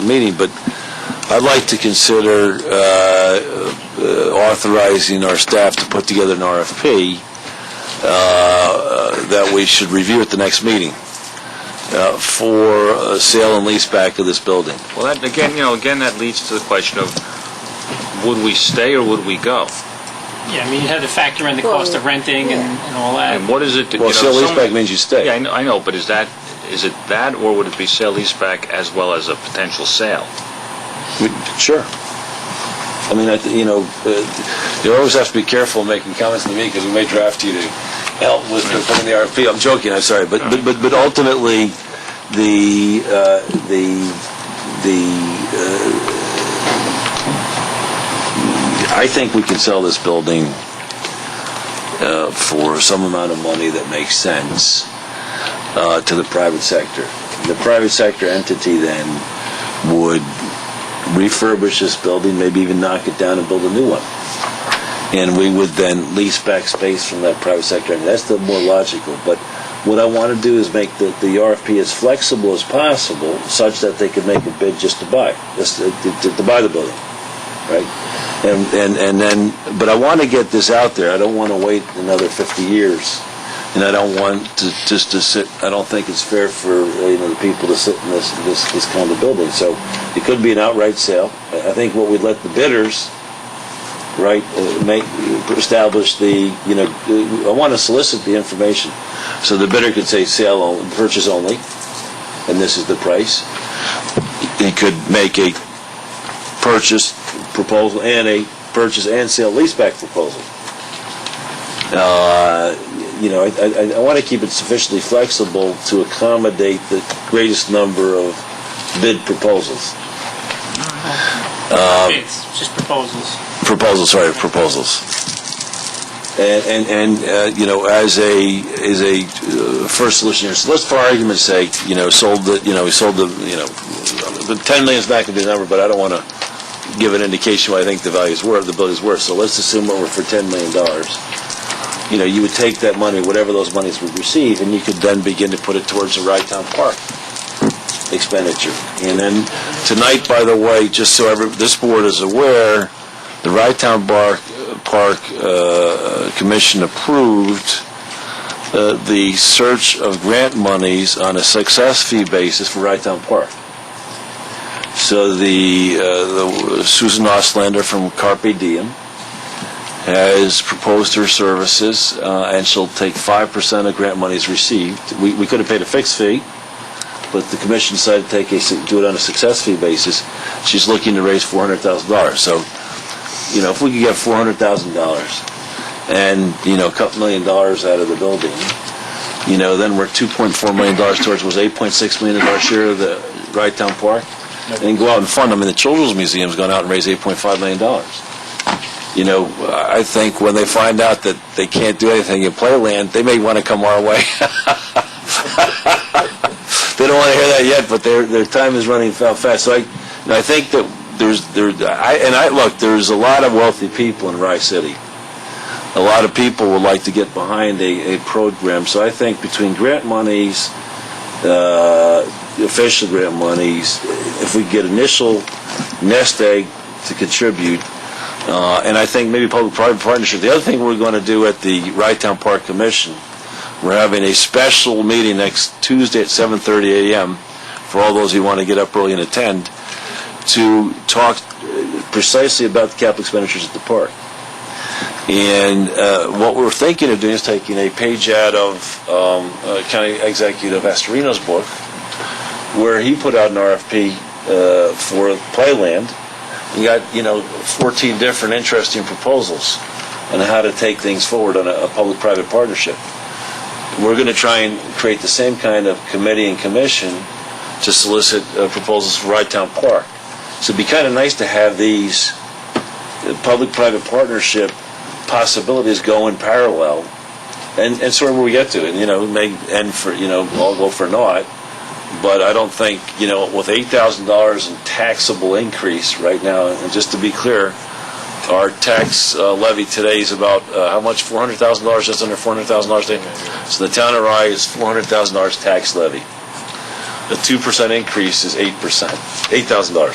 meeting, but I'd like to consider authorizing our staff to put together an RFP that we should review at the next meeting for a sale and lease back of this building. Well, that, again, that leads to the question of, would we stay or would we go? Yeah, I mean, you have to factor in the cost of renting and all that. And what is it? Well, sale lease back means you stay. Yeah, I know, but is it that, or would it be sale lease back as well as a potential sale? Sure. I mean, you always have to be careful making comments to me because we may draft you to help with putting the RFP. I'm joking. I'm sorry, but ultimately, I think we can sell this building for some amount of money that makes sense to the private sector. The private sector entity then would refurbish this building, maybe even knock it down and build a new one. And we would then lease back space from that private sector. And that's the more logical. But what I want to do is make the RFP as flexible as possible, such that they can make a bid just to buy, to buy the building, right? And then, but I want to get this out there. I don't want to wait another 50 years. And I don't want to just to sit. I don't think it's fair for the people to sit in this kind of building. So it could be an outright sale. I think what we'd let the bidders, right, establish the. I want to solicit the information, so the bidder could say sale only, purchase only, and this is the price. He could make a purchase proposal and a purchase and sale leaseback proposal. I want to keep it sufficiently flexible to accommodate the greatest number of bid proposals. It's just proposals. Proposals. And as a first solution here, so let's, for argument's sake, sold the 10 million is not going to be the number, but I don't want to give an indication what I think the building's worth. So let's assume we're for $10 million. You would take that money, whatever those monies would receive, and you could then begin to put it towards the Rye-Town Park expenditure. And then tonight, by the way, just so this board is aware, the Rye-Town Park Commission approved the search of grant monies on a success fee basis for Rye-Town Park. So the Susan Ostlander from Carpe Diem has proposed her services, and she'll take 5% of grant monies received. We could have paid a fixed fee, but the commission decided to do it on a success fee basis. She's looking to raise $400,000. So, if we could get $400,000 and a couple $1 million out of the building, then we're $2.4 million towards was $8.6 million share of the Rye-Town Park, and go out and fund them. And the Children's Museum's gone out and raised $8.5 million. I think when they find out that they can't do anything in Playland, they may want to come our way. They don't want to hear that yet, but their time is running fast. So I think that there's a lot of wealthy people in Rye City. A lot of people would like to get behind a program. So I think between grant monies, official grant monies, if we get initial nest egg to contribute. And I think maybe public-private partnership. The other thing we're going to do at the Rye-Town Park Commission, we're having a special meeting next Tuesday at 7:30 a.m. for all those who want to get up early and attend, to talk precisely about the capital expenditures at the park. And what we're thinking of doing is taking a page out of County Executive Astorino's book, where he put out an RFP for Playland. You got 14 different interesting proposals on how to take things forward on a public-private partnership. We're going to try and create the same kind of committee and commission to solicit proposals for Rye-Town Park. So it'd be kind of nice to have these public-private partnership possibilities go in parallel, and sort of where we get to it. It may end for all go for naught. But I don't think, with $8,000 in taxable increase right now, and just to be clear, our tax levy today is about, how much? $400,000, just under $400,000 today? So the town of Rye is $400,000 tax levy. A 2% increase is 8%, $8,000.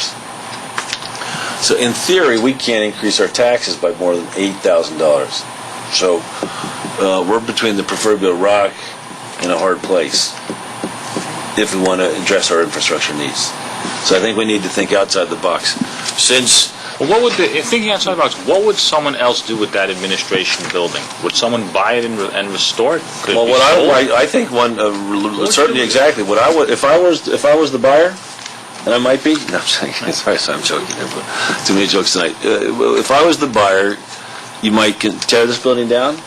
So in theory, we can't increase our taxes by more than $8,000. So we're between the proverbial rock and a hard place if we want to address our infrastructure needs. So I think we need to think outside the box. Since Well, thinking outside the box, what would someone else do with that administration building? Would someone buy it and restore it? Could it be sold? I think one certainly exactly what I would if I was the buyer, and I might be. No, I'm saying sorry, I'm joking. Too many jokes tonight. If I was the buyer, you might tear this building down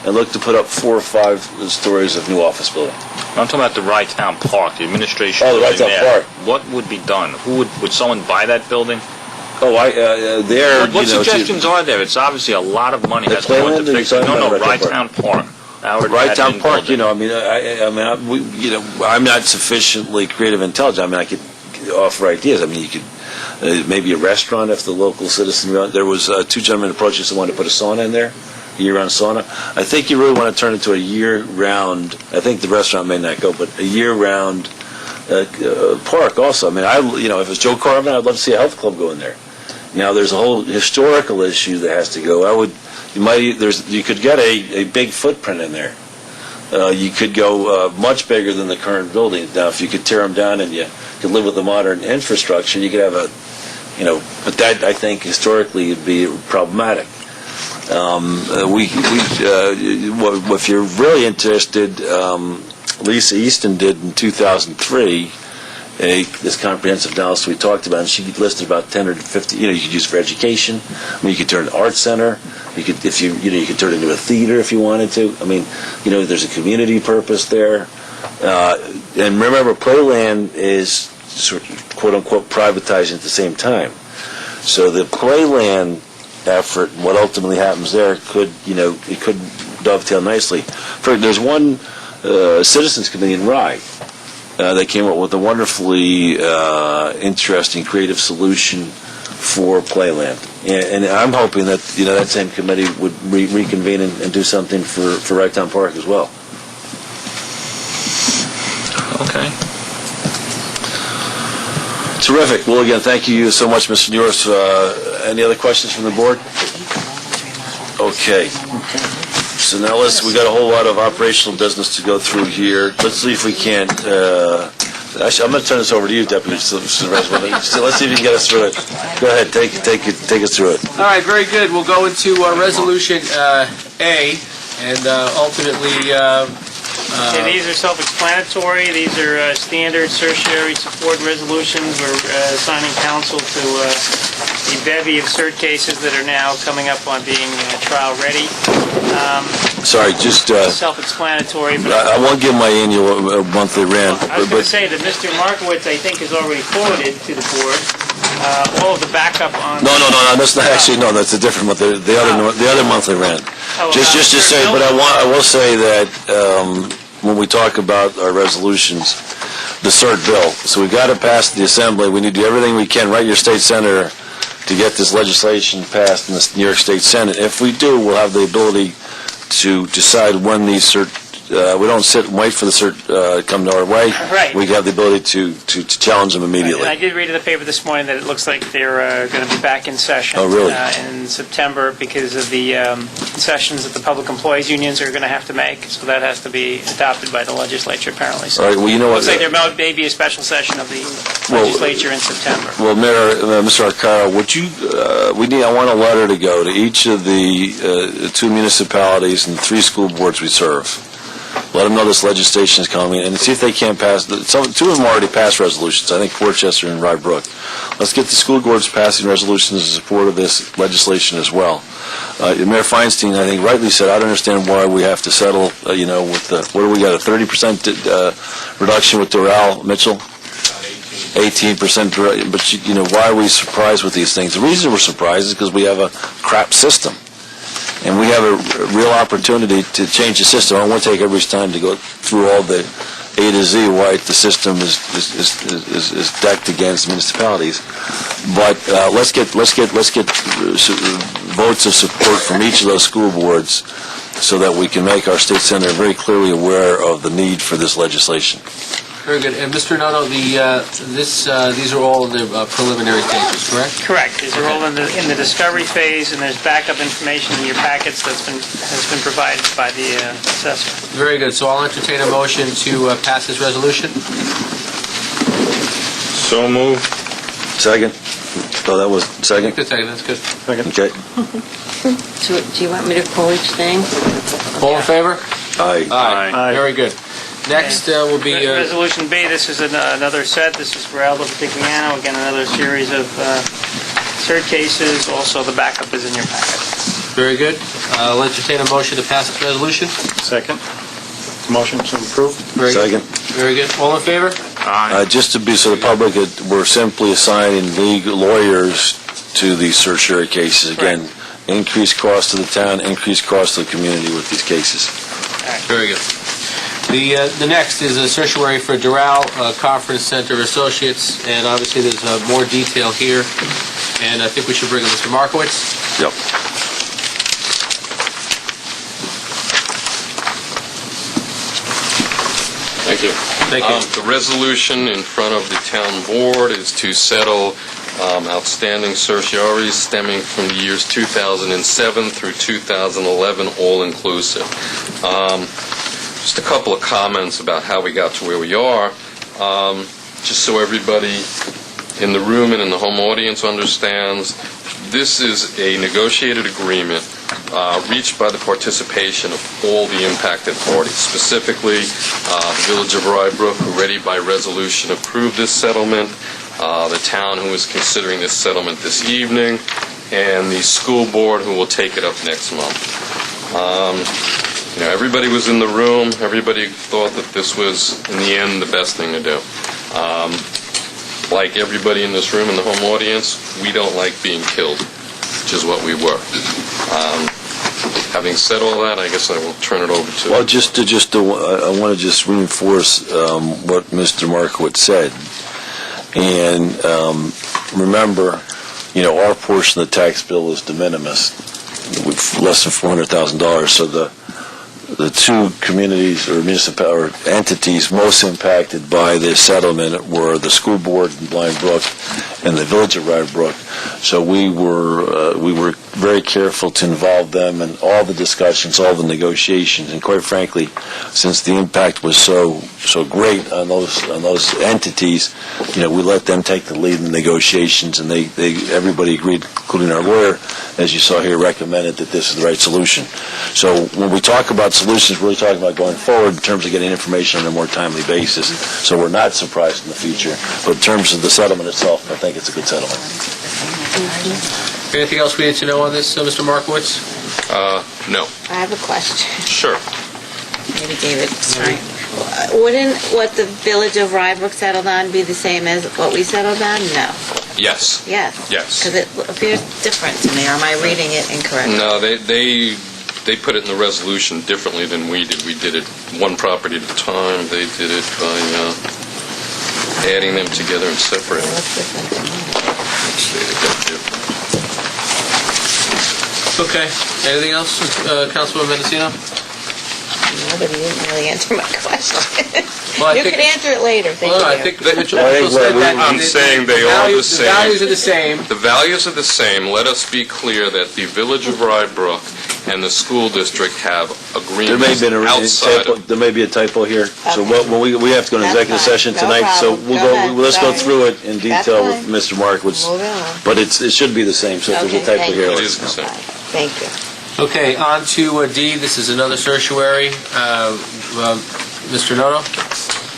and look to put up 4 or 5 stories of new office building. I'm talking about the Rytown Park, the administration Oh, the building Rytown there. Park. What would be done? Would someone buy that building? Oh, there. What suggestions are there? It's obviously a lot of money The has gone Playland, into or fixing. you're talking No, about Rytown Park. Rytown Park, I'm not sufficiently creative and intelligent. I mean, I could offer ideas. I mean, you could maybe a restaurant if the local citizen. There was 2 gentlemen approached us that wanted to put a sauna in there, a year-round sauna. I think you really want to turn it into a year-round. I think the restaurant may not go, but a year-round park also. I mean, if it's Joe Carvin, I'd love to see a health club go in there. Now, there's a whole historical issue that has to go. You could get a big footprint in there. You could go much bigger than the current building. Now, if you could tear them down and you could live with the modern infrastructure, you could have but that, I think, historically would be problematic. If you're really interested, Lisa Easton did in 2003 this comprehensive analysis we talked about, and she listed about 10 or 50. You could use for education. I mean, you could turn an art center. You could, you could turn it into a theater if you wanted to. I mean, there's a community purpose there. And remember, Playland is sort of quote unquote privatizing at the same time. So the Playland effort, what ultimately happens there, could dovetail nicely. There's one citizens committee in Rye. They came up with a wonderfully interesting, creative solution for Playland, and I'm hoping that that same committee would reconvene and do something for Rytown Park as well. Okay. Terrific. Well, again, thank you so much, Mr. Norris. Any other questions from the board? Okay. So now we got a whole lot of operational business to go through here. Let's see if we can't. Actually, I'm going to turn this over to you, Deputy Supervisor. So let's see if you can get us through it. Go ahead, take us through it. All right, very good. We'll go into Resolution A, and ultimately. Okay, these are self-explanatory. These are standard certiorari support resolutions. We're assigning counsel to the bevy of cert cases that are now coming up on being trial ready. Sorry, just self-explanatory. But I won't give my annual monthly rant. I was going to say that Mr. Markowitz, I think, has already forwarded to the board all of the backup on. No. That's not actually no. That's a different month. The other monthly rant. Just to say, but I will say that when we talk about our resolutions, the cert bill. So we've got to pass the assembly. We need to do everything we can. Write your state senator to get this legislation passed in the New York State Senate. If we do, we'll have the ability to decide when these cert. We don't sit and wait for the cert come to our way. Right. We have the ability to challenge them immediately. And I did read in the paper this morning that it looks like they're going to be back in session. Oh, really? In September because of the concessions that the public employees unions are going to have to make. So that has to be adopted by the legislature apparently. So all right. Well, you know what? Looks like there may be a special session of the legislature in September. Well, Mayor, Mr. Arcaro, would you? I want a letter to go to each of the 2 municipalities and 3 school boards we serve. Let them know this legislation is coming, and see if they can't pass. 2 of them already passed resolutions. I think Portchester and Rye Brook. Let's get the school boards passing resolutions in support of this legislation as well. Mayor Feinstein, I think, rightly said, I don't understand why we have to settle, with the, what do we got, a 30% reduction with Doral, Mitchell? 18%, but why are we surprised with these things? The reason we're surprised is because we have a crap system. And we have a real opportunity to change the system. I don't want to take everybody's time to go through all the A to Z why the system is decked against municipalities. But let's get votes of support from each of those school boards so that we can make our state senator very clearly aware of the need for this legislation. Very good. And Mr. Noto, these are all in the preliminary stages, correct? Correct. These are all in the discovery phase, and there's backup information in your packets has been provided by the assessor. Very good. So I'll entertain a motion to pass this resolution. So moved. Second? Oh, that was second? Good second. That's good. Okay. So, do you want me to pull each thing? All in favor? Aye. Aye. Very good. Next will be... Resolution B, this is another set. This is for Aldo Partigliano. Again, another series of cert cases. Also, the backup is in your packet. Very good. I'll entertain a motion to pass this resolution. Second. Motion to approve. Very Second. good. Very good. All in favor? Aye. Just to be so the public, we're simply assigning legal lawyers to these certiorari cases. Again, increased cost to the town, increased cost to the community with these cases. Very good. The next is a certiorari for Doral Conference Center Associates, and obviously there's more detail here, and I think we should bring in Mr. Markowitz. Yep. Thank you. Thank you. The resolution in front of the town board is to settle outstanding certioraries stemming from the years 2007 through 2011, all-inclusive. Just a couple of comments about how we got to where we are. Just so everybody in the room and in the home audience understands, this is a negotiated agreement reached by the participation of all the impacted parties. Specifically, the Village of Rybrook, who already by resolution approved this settlement, the town, who is considering this settlement this evening, and the school board, who will take it up next month. Everybody was in the room. Everybody thought that this was, in the end, the best thing to do. Like everybody in this room and the home audience, we don't like being killed, which is what we were. Having said all that, I guess I will turn it over to... Well, I want to just reinforce what Mr. Markowitz said. And remember, our portion of the tax bill is de minimis, with less than $400,000. So the two communities or entities most impacted by this settlement were the school board in Blind Brook and the Village of Rybrook. So we were very careful to involve them in all the discussions, all the negotiations, and quite frankly, since the impact was so great on those entities, we let them take the lead in the negotiations, and everybody agreed, including our lawyer, as you saw here, recommended that this is the right solution. So when we talk about solutions, we're really talking about going forward in terms of getting information on a more timely basis. So we're not surprised in the future. But in terms of the settlement itself, I think it's a good settlement. Anything else we need to know on this, Mr. Markowitz? No. I have a question. Sure. Maybe David, sorry. Wouldn't what the Village of Rybrook settled on be the same as what we settled on? No. Yes. Yes. Yes. Because it appears different to me, or am I reading it incorrectly? No, they put it in the resolution differently than we did. We did it one property at a time. They did it by adding them together and separating. What's different to me? Let's see, they got you. Okay. Anything else, Councilman Mendocino? No, but he didn't really answer my question. Well, You can answer it later. Thank Well, I you. think Mitchell said that. I'm saying they are the same. The values are the same. The values are the same. Let us be clear that the Village of Rybrook and the school district have agreements outside of... There may be a typo here. So Okay. when we have to go to That's executive fine. session No tonight, so problem. Go ahead. let's go Sorry. through it in That's detail with fine. Mr. Markowitz. Moving on. But it should be the same, so if there's a Okay, typo thank here, you. It let's is the same. Thank you. Okay, on to D. This is another certiorari. Mr. Noto?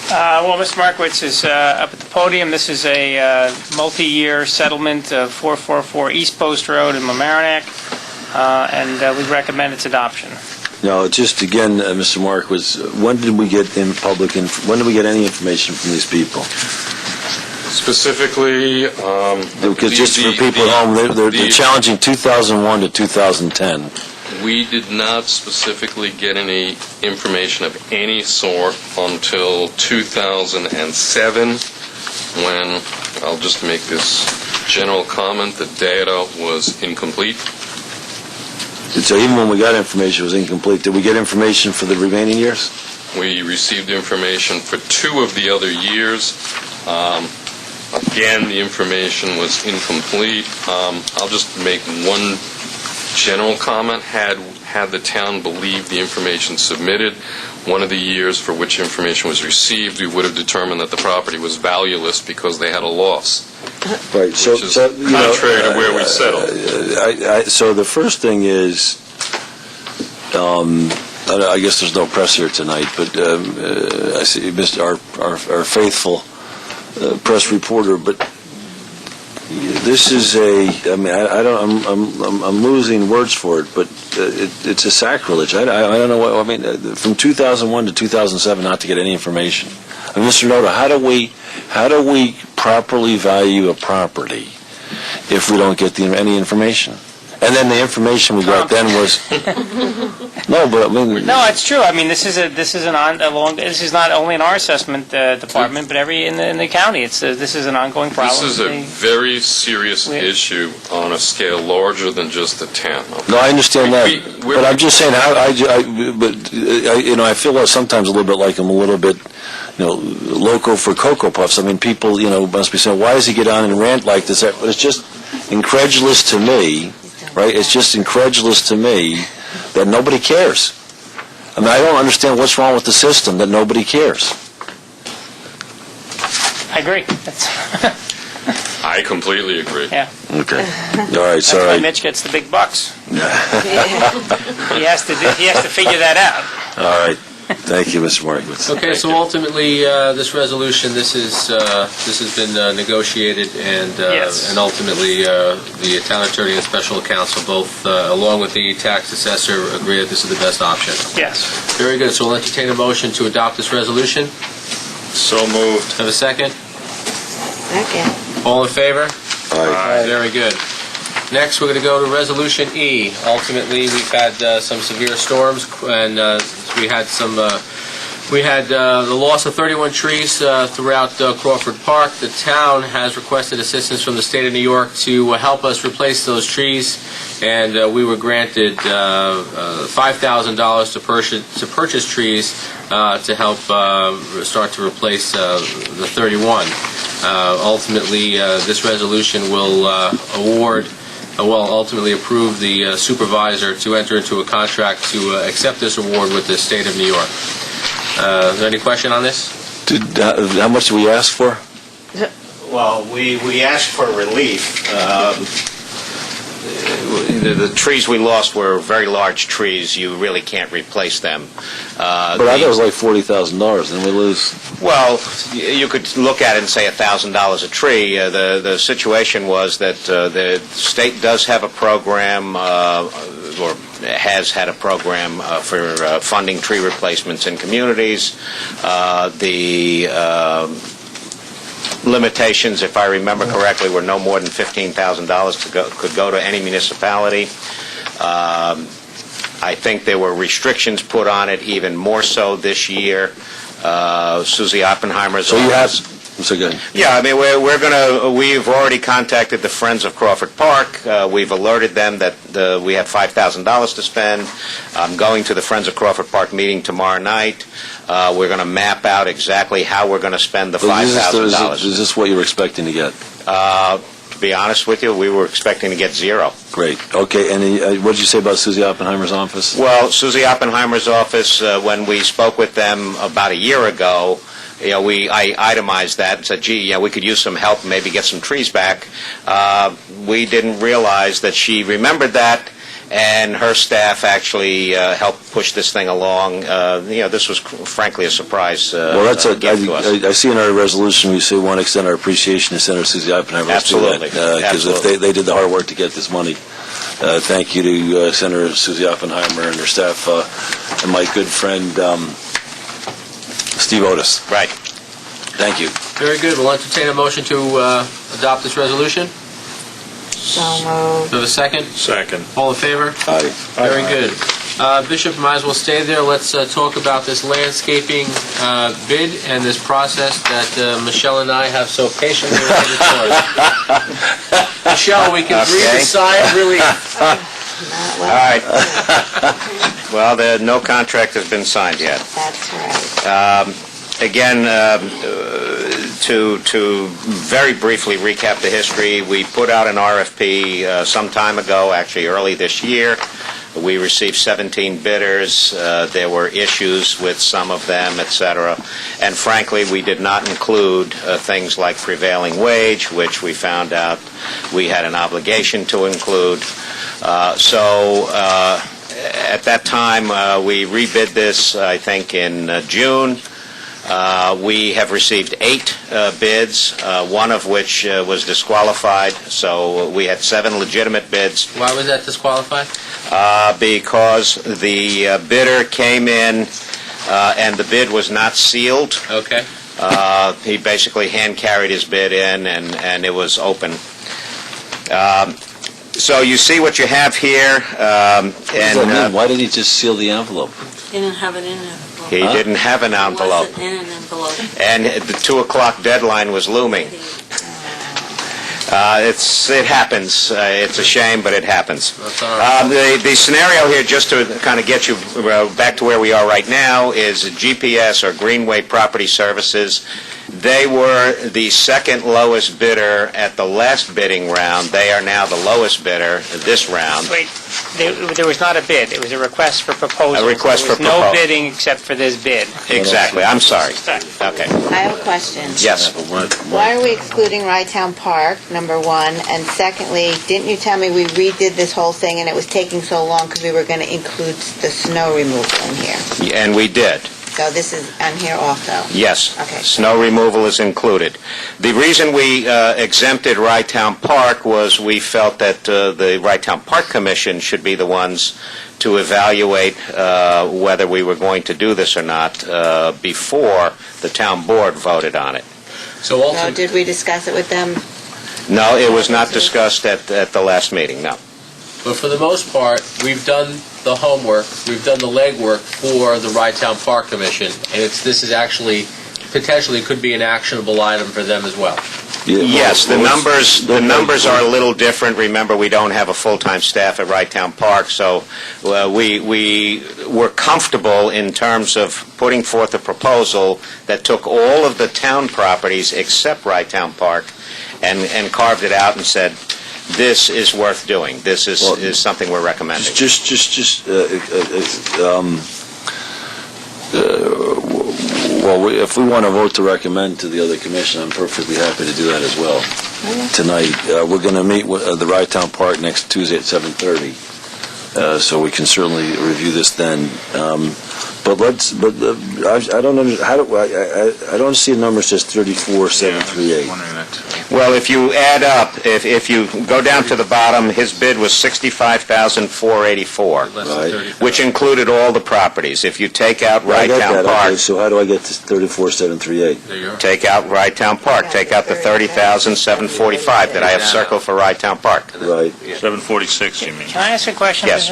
Well, Mr. Markowitz is up at the podium. This is a multi-year settlement of 444 East Post Road in Mamaroneck, and we recommend its adoption. No, just again, Mr. Markowitz, when did we get when did we get any information from these people? Specifically... Because just for people at home, they're challenging 2001 to 2010. We did not specifically get any information of any sort until 2007, when, I'll just make this general comment, the data was incomplete. So even when we got information, it was incomplete. Did we get information for the remaining years? We received information for 2 of the other years. Again, the information was incomplete. I'll just make one general comment. Had the town believed the information submitted, one of the years for which information was received, we would have determined that the property was valueless because they had a loss. Right, Which is contrary to where we settled. So the first thing is, I guess there's no press here tonight, but I see our faithful press reporter, but this is I'm losing words for it, but it's a sacrilege. I don't know what, from 2001 to 2007 not to get any information. Mr. Noto, how do we properly value a property if we don't get any information? And then the information we got then was no, but No, it's true. This is not only in our assessment department, but in the county. This is an ongoing problem. This is a very serious issue on a scale larger than just the town. Okay? No, I understand that, but I'm just saying I feel sometimes a little bit like I'm a little bit, loco for Cocoa Puffs. People, must be saying, why does he get on and rant like this? But it's just incredulous to me. Right? It's just incredulous to me that nobody cares. I don't understand what's wrong with the system that nobody cares. I agree. I completely agree. Yeah. Okay. All right. That's why Mitch gets the big bucks. He has to figure that out. All right. Thank you, Mr. Markowitz. Okay, so ultimately, this resolution, this has been negotiated, and Yes. and ultimately, the town attorney and special counsel both, along with the tax assessor, agree that this is the best option. Yes. Very good. So we'll entertain a motion to adopt this resolution. So moved. Have a second? Second. All in favor? Aye. Very good. Next, we're going to go to Resolution E. Ultimately, we've had some severe storms, and we had the loss of 31 trees throughout Crawford Park. The town has requested assistance from the state of New York to help us replace those trees, and we were granted $5,000 to purchase trees to help start to replace the 31. Ultimately, this resolution will ultimately approve the supervisor to enter into a contract to accept this award with the state of New York. Is there any question on this? How much did we ask for? Well, we asked for relief. The trees we lost were very large trees. You really can't replace them. But I thought it was like $40,000, and we lose. Well, you could look at it and say $1,000 a tree. The situation was that the state does have a program, or has had a program for funding tree replacements in communities. The limitations, if I remember correctly, were no more than $15,000 could go to any municipality. I think there were restrictions put on it, even more so this year. Susie Oppenheimer's So you have. office- So good. Yeah, we've already contacted the Friends of Crawford Park. We've alerted them that we have $5,000 to spend. I'm going to the Friends of Crawford Park meeting tomorrow night. We're going to map out exactly how we're going to spend the $5,000. Is this what you were expecting to get? To be honest with you, we were expecting to get zero. Great. Okay, and what did you say about Susie Oppenheimer's office? Well, Susie Oppenheimer's office, when we spoke with them about a year ago, I itemized that and said, gee, we could use some help and maybe get some trees back. We didn't realize that she remembered that, and her staff actually helped push this thing along. This was frankly a surprise gift to us. I see in our resolution we say we want to extend our appreciation to Senator Susie Oppenheimer. Absolutely. Because if they did the hard work to get this money. Thank you to Senator Susie Oppenheimer and her staff, and my good friend Steve Otis. Right. Thank you. Very good. We'll entertain a motion to adopt this resolution. So moved. Do I have a second? Second. All in favor? Aye. Very good. Bishop, might as well stay there. Let's talk about this landscaping bid and this process that Michelle and I have so patiently waited for. Michelle, we can breathe a sigh of relief. Not All well. right. Well, no contract has been signed yet. That's right. Again, to very briefly recap the history, we put out an RFP some time ago, actually early this year. We received 17 bidders. There were issues with some of them, et cetera. And frankly, we did not include things like prevailing wage, which we found out we had an obligation to include. So at that time, we rebid this, I think, in June. We have received 8 bids, one of which was disqualified, so we had 7 legitimate bids. Why was that disqualified? Because the bidder came in and the bid was not sealed. Okay. He basically hand-carried his bid in, and it was open. So you see what you have here. What does that mean? Why did he just seal the envelope? Didn't have it in an envelope. He didn't have an envelope. Wasn't in an envelope. And the 2 o'clock deadline was looming. It happens. It's a shame, but it happens. That's all right. The scenario here, just to kind of get you back to where we are right now, is GPS, or Greenway Property Services. They were the second lowest bidder at the last bidding round. They are now the lowest bidder this round. Wait, there was not a bid, it was a request for proposal. A request for There was no proposal. bidding except for this bid. Exactly. I'm sorry. Okay. I have a question. Yes. Why are we excluding Rye-Town Park, number one? And secondly, didn't you tell me we redid this whole thing and it was taking so long because we were going to include the snow removal in here? And we did. So this is on here also? Yes. Okay. Snow removal is included. The reason we exempted Rye-Town Park was we felt that the Rye-Town Park Commission should be the ones to evaluate whether we were going to do this or not before the town board voted on it. So So ultimately, did we discuss it with them? No, it was not discussed at the last meeting, no. but for the most part, we've done the homework, we've done the legwork for the Rye-Town Park Commission, and this is actually, potentially could be an actionable item for them as well. Yes, the numbers are a little different. Remember, we don't have a full-time staff at Rye-Town Park, so we were comfortable in terms of putting forth a proposal that took all of the town properties except Rye-Town Park and carved it out and said, this is worth doing. This is something we're recommending. Well, if we want to vote to recommend to the other commission, I'm perfectly happy to do that as well. Tonight, we're going to meet with the Rye-Town Park next Tuesday at 7:30, so we can certainly review this then. I don't see a number that says 34,738. Well, if you add up, if you go down to the bottom, his bid was $65,484, Less Right. than 30. which included all the properties. If you take out I got Rye-Town that. Park, Okay, so how do I get to 34,738? There you are. take out Rye-Town Park, take out the 30,745 that I have circled for Rye-Town Park. Right. 746, you mean? Can I ask a question? Yes.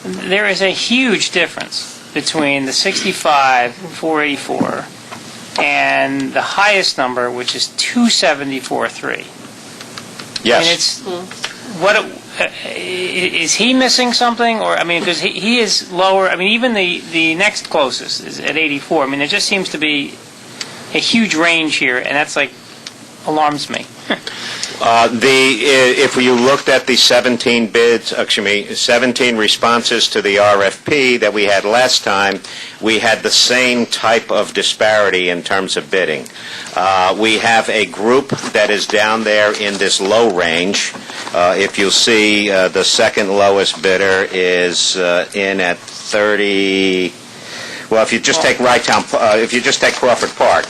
Susan? There is a huge difference between the 65,484 and the highest number, which is 274,300. I mean, Yes. it's, is he missing something? Or, I mean, because he is lower, I mean, even the next closest is at 84. I mean, there just seems to be a huge range here, and that's like, alarms me. If you looked at the 17 responses to the RFP that we had last time, we had the same type of disparity in terms of bidding. We have a group that is down there in this low range. If you'll see, the second lowest bidder is in at 30. Well, if you just take if you just take Crawford Park.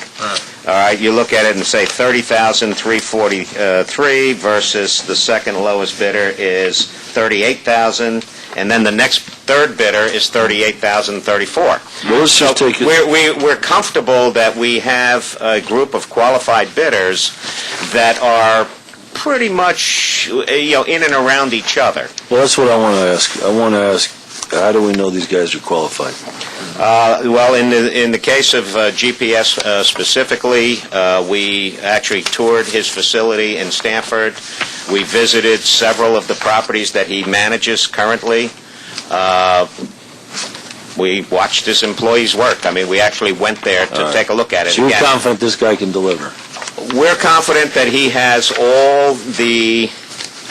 All right, you look at it and say 30,343 versus the second lowest bidder is 38,000, and then the next third bidder is 38,034. Well, let's just take it. We're comfortable that we have a group of qualified bidders that are pretty much, in and around each other. Well, that's what I want to ask. I want to ask, how do we know these guys are qualified? Well, in the case of GPS specifically, we actually toured his facility in Stamford. We visited several of the properties that he manages currently. We watched his employees work. I mean, we actually went there to take a look at it So you're again. confident this guy can deliver? We're confident that he has all the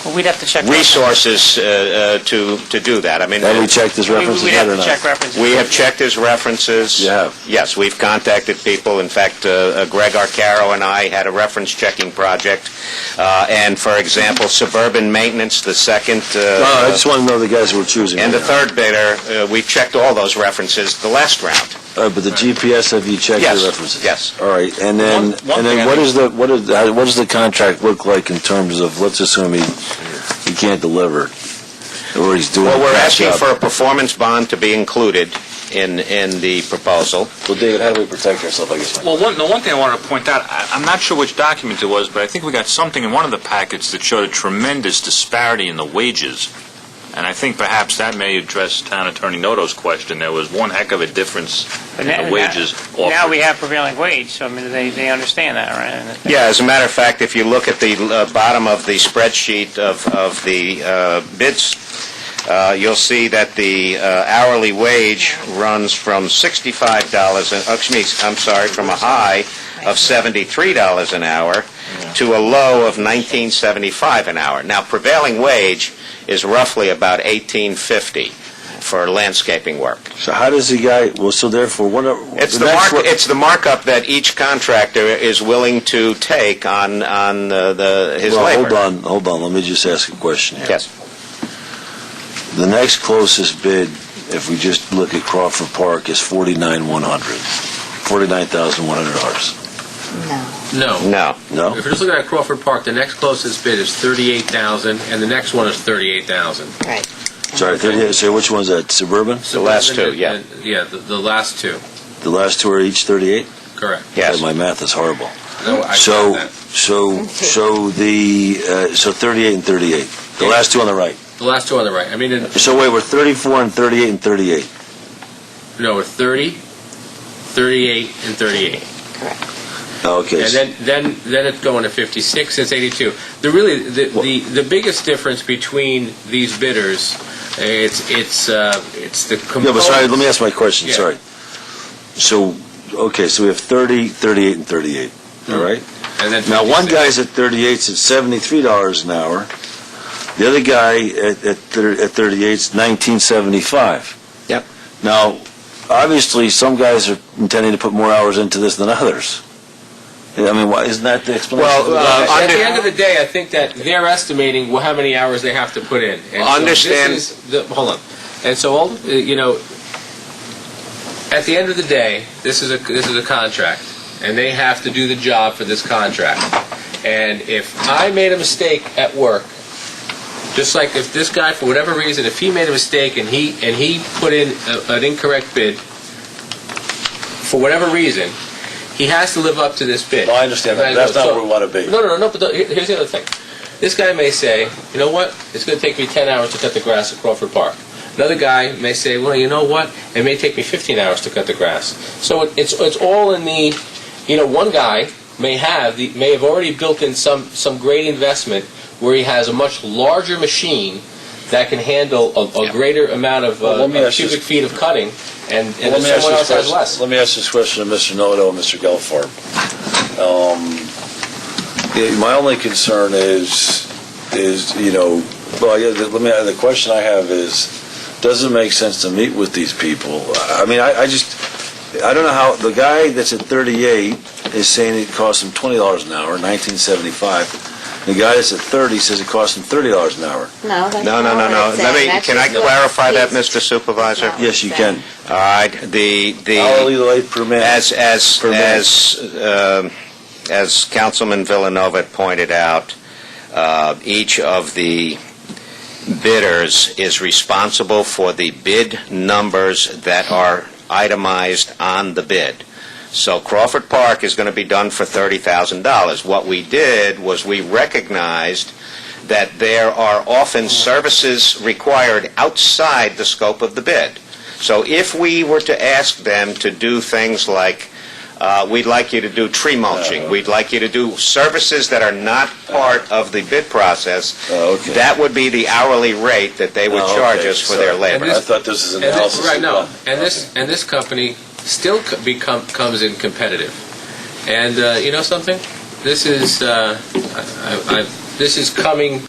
Well, we'd have to check resources to do that. I mean, Have we checked his references We'd yet have or to not? check references. we have checked his references. You have? Yes, we've contacted people. In fact, Greg Arcaro and I had a reference checking project. And, for example, Suburban Maintenance, the second... I just want to know the guys who we're choosing. and the right third bidder, we've checked all those references the last round. now. But the GPS, have you checked Yes, the references? yes. All right, and then One thing I what does the contract look like in terms of, let's assume he can't deliver, or he's doing Well, a we're crap asking job. for a performance bond to be included in the proposal. Well, David, how do we protect ourselves, I guess? Well, one thing I wanted to point out, I'm not sure which document it was, but I think we got something in one of the packets that showed a tremendous disparity in the wages. And I think perhaps that may address Town Attorney Noto's question. There was one heck of a difference in the wages offered. Now we have prevailing wage, so I mean, they understand that, right? Yeah, as a matter of fact, if you look at the bottom of the spreadsheet of the bids, you'll see that the hourly wage runs from from a high of $73 an hour to a low of $19.75 an hour. Now, prevailing wage is roughly about $18.50 for landscaping work. So how does the guy, well, so therefore, It's the markup that each contractor is willing to take on his labor. Hold on, let me just ask a question here. Yes. The next closest bid, if we just look at Crawford Park, is $49,100. No. No. No? If you're just looking at Crawford Park, the next closest bid is $38,000, and the next one is $38,000. Right. Sorry, so which one's that, Suburban? The last two, yeah. Yeah, the last two, The last two are each 38? correct. Yes. My math is horrible. No, I So, got that. so 38 and 38. The last two on the right. The last two on the right. I mean, So wait, we're 34 and 38 and 38. no, we're 30, 38, and 38. Correct. Okay. And then it's going to 56, it's 82. The biggest difference between these bidders, it's the components. Yeah, but sorry, let me ask my question, Yeah. sorry. So, okay, so we have 30, 38, and 38, all right? And then Now, one 56. guy's at 38, it's $73 an hour. The other guy at 38 is $19.75. Yep. Now, obviously, some guys are intending to put more hours into this than others. I mean, isn't that the explanation? Well, At the end of the day, I think that they're estimating how many hours they have to put in. And Understand- So this is hold on. And so, at the end of the day, this is a contract, and they have to do the job for this contract. And if I made a mistake at work, just like if this guy, for whatever reason, if he made a mistake and he put in an incorrect bid, for whatever reason, he has to live up to this bid. Well, I understand that. That's not where we want to be. No, but here's the other thing. This guy may say, you know what, it's going to take me 10 hours to cut the grass at Crawford Park. Another guy may say, well, you know what, it may take me 15 hours to cut the grass. So it's all in the, one guy may have already built in some great investment where he has a much larger machine that can handle a greater amount of Well, let me ask cubic this- feet of cutting, and Well, someone else has less. Let me ask this question to Mr. Noto and Mr. Gelfarb. My only concern is the question I have is, does it make sense to meet with these people? I mean, I don't know how, the guy that's at 38 is saying it costs him $20 an hour, $19.75. The guy that's at 30 says it costs him $30 an hour. No, that's No. not what it's saying. That's Can I just clarify that, fees. Mr. Supervisor? No. Yes, you can. All right, the Hourly rate per minute. as Councilman Villanova pointed out, each of the bidders is responsible for the bid numbers that are itemized on the bid. So Crawford Park is going to be done for $30,000. What we did was we recognized that there are often services required outside the scope of the bid. So if we were to ask them to do things like, we'd like you to do tree mulching, we'd like you to do services that are not part of the bid process, Okay. that would be the hourly rate that they would Oh, charge okay, us for their sorry. labor. I thought this was And this, analysis. right, no, and this company still comes in competitive. And you know something? This is this is coming